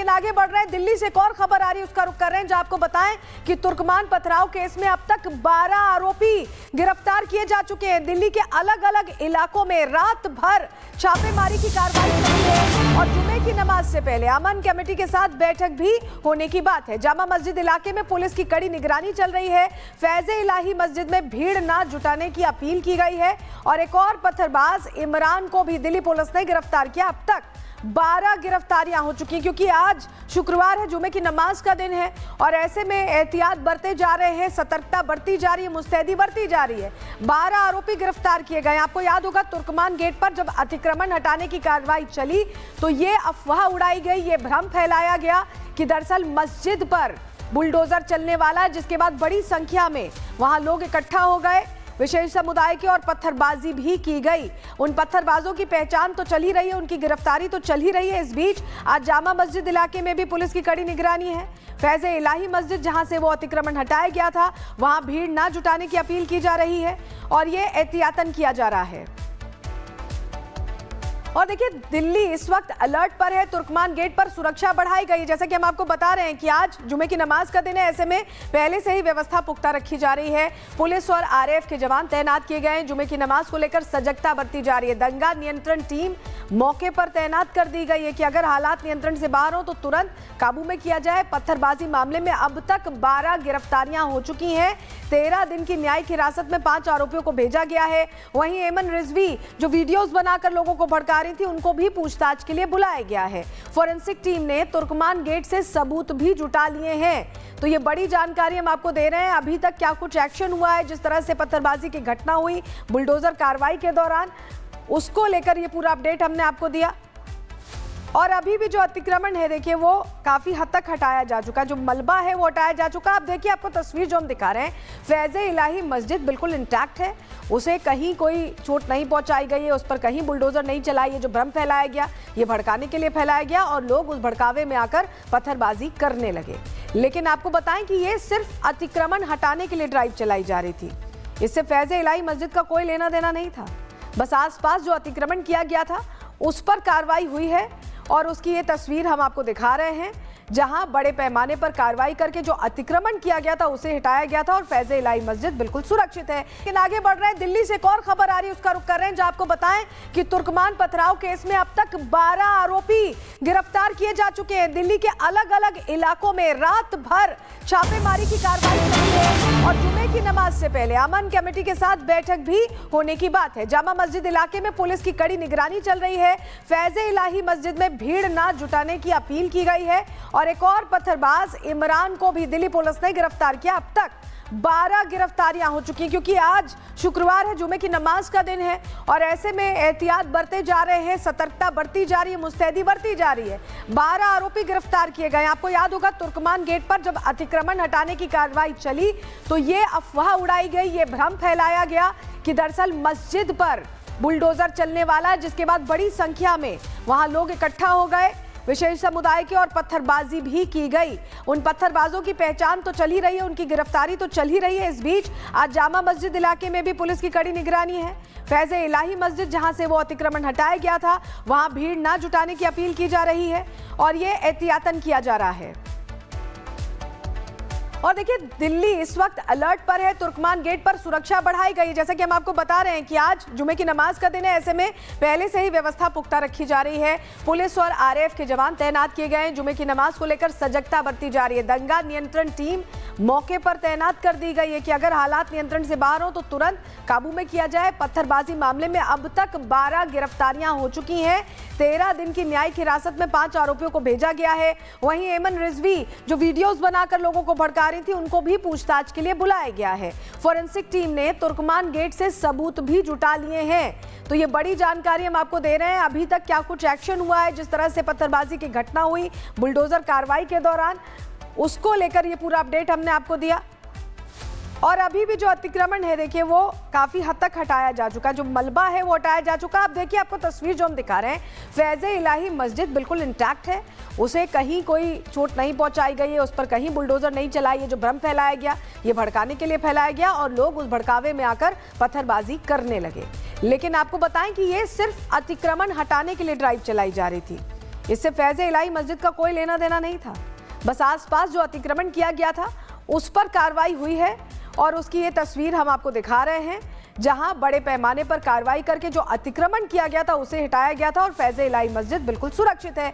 लेकिन आगे बढ़ रहे हैं, दिल्ली से एक और खबर आ रही है, उसका रुख कर रहे हैं, जहां आपको बताएं कि तुर्कमान पथराव केस में अब तक 12 आरोपी गिरफ्तार किए जा चुके हैं। दिल्ली के अलग अलग इलाकों में रात भर छापेमारी की कार्रवाई चली है और जुमे की नमाज से पहले अमन कमेटी के साथ बैठक भी होने की बात है। जामा मस्जिद इलाके में पुलिस की कड़ी निगरानी चल रही है। फैज़े इलाही मस्जिद में भीड़ न जुटाने की अपील की गई है और एक और पत्थरबाज इमरान को भी दिल्ली पुलिस ने गिरफ्तार किया। अब तक 12 गिरफ्तारियां हो चुकी हैं, क्योंकि आज शुक्रवार है, जुमे की नमाज का दिन है और ऐसे में एहतियात बरते जा रहे हैं, सतर्कता बरती जा रही है, मुस्तैदी बरती जा रही है। 12 आरोपी गिरफ्तार किए गए। आपको याद होगा, तुर्कमान गेट पर जब अतिक्रमण हटाने की कार्रवाई चली तो ये अफवाह उड़ाई गई, ये भ्रम फैलाया गया कि दरअसल मस्जिद पर बुलडोजर चलने वाला है, जिसके बाद बड़ी संख्या में वहां लोग इकट्ठा हो गए, विशेष समुदाय की, और पत्थरबाजी भी की गई। उन पत्थरबाजों की पहचान तो चल ही रही है, उनकी गिरफ्तारी तो चल ही रही है। इस बीच आज जामा मस्जिद इलाके में भी पुलिस की कड़ी निगरानी है। फैज़े इलाही मस्जिद, जहां से वो अतिक्रमण हटाया गया था, वहां भीड़ न जुटाने की अपील की जा रही है और ये एहतियातन किया जा रहा है। और देखिए, दिल्ली इस वक्त अलर्ट पर है। तुर्कमान गेट पर सुरक्षा बढ़ाई गई है। जैसा कि हम आपको बता रहे हैं कि आज जुमे की नमाज का दिन है, ऐसे में पहले से ही व्यवस्था पुख्ता रखी जा रही है। पुलिस और आरएएफ के जवान तैनात किए गए हैं। जुमे की नमाज को लेकर सजगता बरती जा रही है। दंगा नियंत्रण टीम मौके पर तैनात कर दी गई है कि अगर हालात नियंत्रण से बाहर हो तो तुरंत काबू में किया जाए। पत्थरबाजी मामले में अब तक 12 गिरफ्तारियां हो चुकी हैं। 13 दिन की न्यायिक हिरासत में 5 आरोपियों को भेजा गया है। वहीं एमन रिजवी, जो वीडियोस बनाकर लोगों को भड़का रही थी, उनको भी पूछताछ के लिए बुलाया गया है। फोरेंसिक टीम ने तुर्कमान गेट से सबूत भी जुटा लिए हैं। तो ये बड़ी जानकारी हम आपको दे रहे हैं। अभी तक क्या कुछ एक्शन हुआ है, जिस तरह से पत्थरबाजी की घटना हुई बुलडोजर कार्रवाई के दौरान, उसको लेकर ये पूरा अपडेट हमने आपको दिया। और अभी भी जो अतिक्रमण है, देखिए, वो काफ़ी हद तक हटाया जा चुका है। जो मलबा है वो हटाया जा चुका है। आप देखिए, आपको तस्वीर जो हम दिखा रहे हैं, फैज़े इलाही मस्जिद बिल्कुल इंटैक्ट है। उसे कहीं कोई चोट नहीं पहुंचाई गई है, उस पर कहीं बुलडोजर नहीं चलाई है। जो भ्रम फैलाया गया, ये भड़काने के लिए फैलाया गया और लोग उस भड़कावे में आकर पत्थरबाजी करने लगे। लेकिन आपको बताएं कि ये सिर्फ अतिक्रमण हटाने के लिए ड्राइव चलाई जा रही थी। इससे फैज़े इलाही मस्जिद का कोई लेना देना नहीं था। बस आसपास जो अतिक्रमण किया गया था उस पर कार्रवाई हुई है और उसकी ये तस्वीर हम आपको दिखा रहे हैं, जहां बड़े पैमाने पर कार्रवाई करके जो अतिक्रमण किया गया था उसे हटाया गया था और फैज़े इलाही मस्जिद बिल्कुल सुरक्षित है। लेकिन आगे बढ़ रहे हैं, दिल्ली से एक और खबर आ रही है, उसका रुख कर रहे हैं, जहां आपको बताएं कि तुर्कमान पथराव केस में अब तक 12 आरोपी गिरफ्तार किए जा चुके हैं। दिल्ली के अलग अलग इलाकों में रात भर छापेमारी की कार्रवाई चली है और जुमे की नमाज से पहले अमन कमेटी के साथ बैठक भी होने की बात है। जामा मस्जिद इलाके में पुलिस की कड़ी निगरानी चल रही है। फैज़े इलाही मस्जिद में भीड़ न जुटाने की अपील की गई है और एक और पत्थरबाज इमरान को भी दिल्ली पुलिस ने गिरफ्तार किया। अब तक 12 गिरफ्तारियां हो चुकी हैं, क्योंकि आज शुक्रवार है, जुमे की नमाज का दिन है और ऐसे में एहतियात बरते जा रहे हैं, सतर्कता बरती जा रही है, मुस्तैदी बरती जा रही है। 12 आरोपी गिरफ्तार किए गए। आपको याद होगा, तुर्कमान गेट पर जब अतिक्रमण हटाने की कार्रवाई चली तो ये अफवाह उड़ाई गई, ये भ्रम फैलाया गया कि दरअसल मस्जिद पर बुलडोजर चलने वाला है, जिसके बाद बड़ी संख्या में वहां लोग इकट्ठा हो गए, विशेष समुदाय की, और पत्थरबाजी भी की गई। उन पत्थरबाजों की पहचान तो चल ही रही है, उनकी गिरफ्तारी तो चल ही रही है। इस बीच आज जामा मस्जिद इलाके में भी पुलिस की कड़ी निगरानी है। फैज़े इलाही मस्जिद, जहां से वो अतिक्रमण हटाया गया था, वहां भीड़ न जुटाने की अपील की जा रही है और ये एहतियातन किया जा रहा है। और देखिए, दिल्ली इस वक्त अलर्ट पर है। तुर्कमान गेट पर सुरक्षा बढ़ाई गई है। जैसा कि हम आपको बता रहे हैं कि आज जुमे की नमाज का दिन है, ऐसे में पहले से ही व्यवस्था पुख्ता रखी जा रही है। पुलिस और आरएएफ के जवान तैनात किए गए हैं। जुमे की नमाज को लेकर सजगता बरती जा रही है। दंगा नियंत्रण टीम मौके पर तैनात कर दी गई है कि अगर हालात नियंत्रण से बाहर हो तो तुरंत काबू में किया जाए। पत्थरबाजी मामले में अब तक 12 गिरफ्तारियां हो चुकी हैं। 13 दिन की न्यायिक हिरासत में 5 आरोपियों को भेजा गया है। वहीं एमन रिजवी, जो वीडियोस बनाकर लोगों को भड़का रही थी, उनको भी पूछताछ के लिए बुलाया गया है। फोरेंसिक टीम ने तुर्कमान गेट से सबूत भी जुटा लिए हैं। तो ये बड़ी जानकारी हम आपको दे रहे हैं। अभी तक क्या कुछ एक्शन हुआ है, जिस तरह से पत्थरबाजी की घटना हुई बुलडोजर कार्रवाई के दौरान, उसको लेकर ये पूरा अपडेट हमने आपको दिया। और अभी भी जो अतिक्रमण है, देखिए, वो काफ़ी हद तक हटाया जा चुका है। जो मलबा है वो हटाया जा चुका है। आप देखिए, आपको तस्वीर जो हम दिखा रहे हैं, फैज़े इलाही मस्जिद बिल्कुल इंटैक्ट है। उसे कहीं कोई चोट नहीं पहुंचाई गई है, उस पर कहीं बुलडोजर नहीं चलाई है। जो भ्रम फैलाया गया, ये भड़काने के लिए फैलाया गया और लोग उस भड़कावे में आकर पत्थरबाजी करने लगे। लेकिन आपको बताएं कि ये सिर्फ अतिक्रमण हटाने के लिए ड्राइव चलाई जा रही थी। इससे फैज़ इलाही मस्जिद का कोई लेना देना नहीं था। बस आसपास जो अतिक्रमण किया गया था उस पर कार्रवाई हुई है और उसकी ये तस्वीर हम आपको दिखा रहे हैं, जहां बड़े पैमाने पर कार्रवाई करके जो अतिक्रमण किया गया था उसे हटाया गया था और फैज़ इलाही मस्जिद बिल्कुल सुरक्षित है।